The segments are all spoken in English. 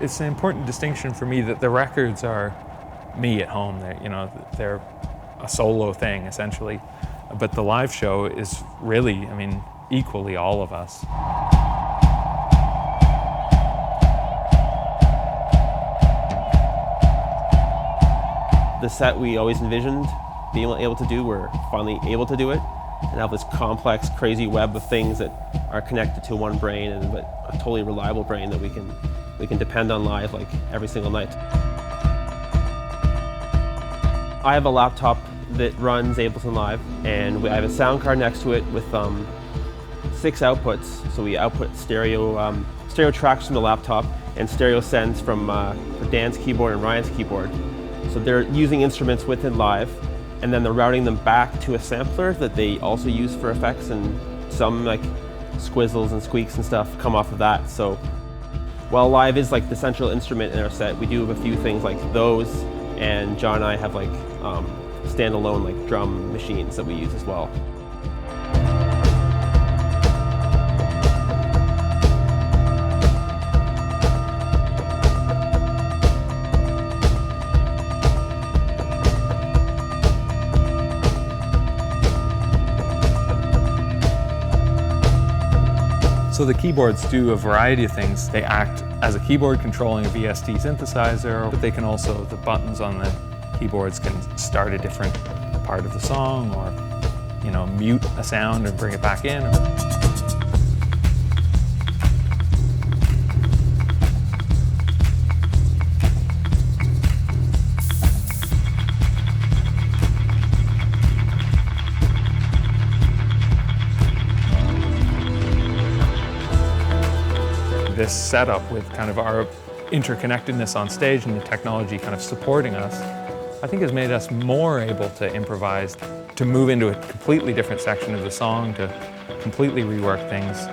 It's an important distinction for me that the records are me at home. They're a solo thing, essentially. But the live show is really, equally all of us. The set we always envisioned being able to do, we're finally able to do it, and have this complex, crazy web of things that are connected to one brain, but a totally reliable brain that we can depend on live like every single night. I have a laptop that runs Ableton Live, and I have a sound card next to it with 6 outputs. So we output stereo tracks from the laptop and stereo sends from Dan's keyboard and Ryan's keyboard. So they're using instruments within Live, and then they're routing them back to a sampler that they also use for effects, and some like squizzles and squeaks and stuff come off of that. So while Live is like the central instrument in our set, we do have a few things like those, and John and I have like standalone like drum machines that we use as well. So the keyboards do a variety of things. They act as a keyboard controlling a VST synthesizer, but they can also, the buttons on the keyboards can start a different part of the song, or mute a sound and bring it back in. This setup with kind of our interconnectedness on stage and the technology kind of supporting us, I think has made us more able to improvise, to move into a completely different section of the song, to completely rework things.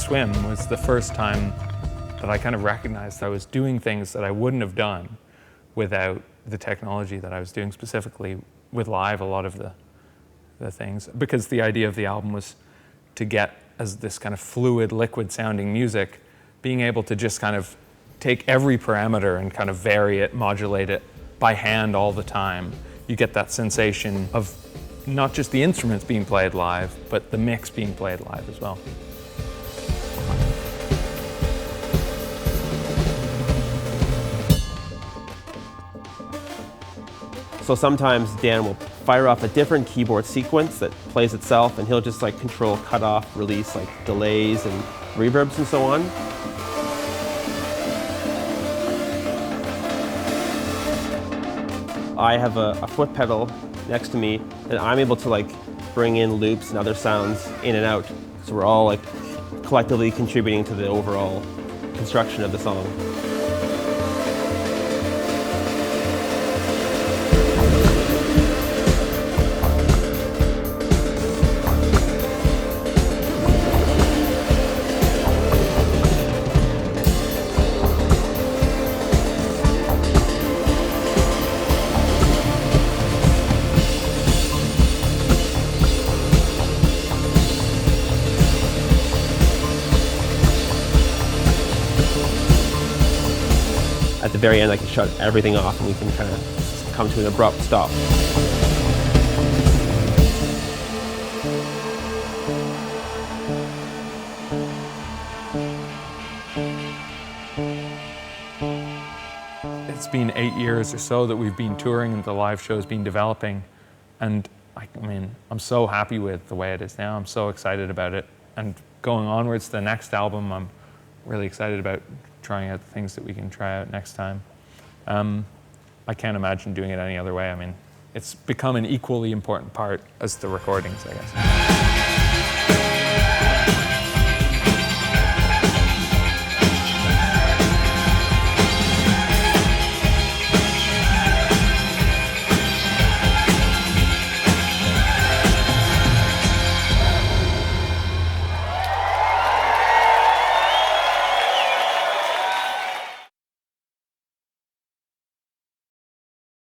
Swim was the first time that I kind of recognized I was doing things that I wouldn't have done without the technology that I was doing, specifically with Live, a lot of the things. Because the idea of the album was to get, as this kind of fluid, liquid sounding music, being able to just kind of take every parameter and kind of vary it, modulate it by hand all the time. You get that sensation of not just the instruments being played live, but the mix being played live as well. So sometimes Dan will fire off a different keyboard sequence that plays itself, and he'll just like control cutoff, release, like delays and reverbs and so on. I have a foot pedal next to me, and I'm able to like bring in loops and other sounds in and out. So we're all like collectively contributing to the overall construction of the song. At the very end, I can shut everything off and we can kind of come to an abrupt stop. It's been 8 years or so that we've been touring and the live show's been developing, and I'm so happy with the way it is now. I'm so excited about it, and going onwards to the next album, I'm really excited about trying out the things that we can try out next time. I can't imagine doing it any other way. It's become an equally important part as the recordings, I guess.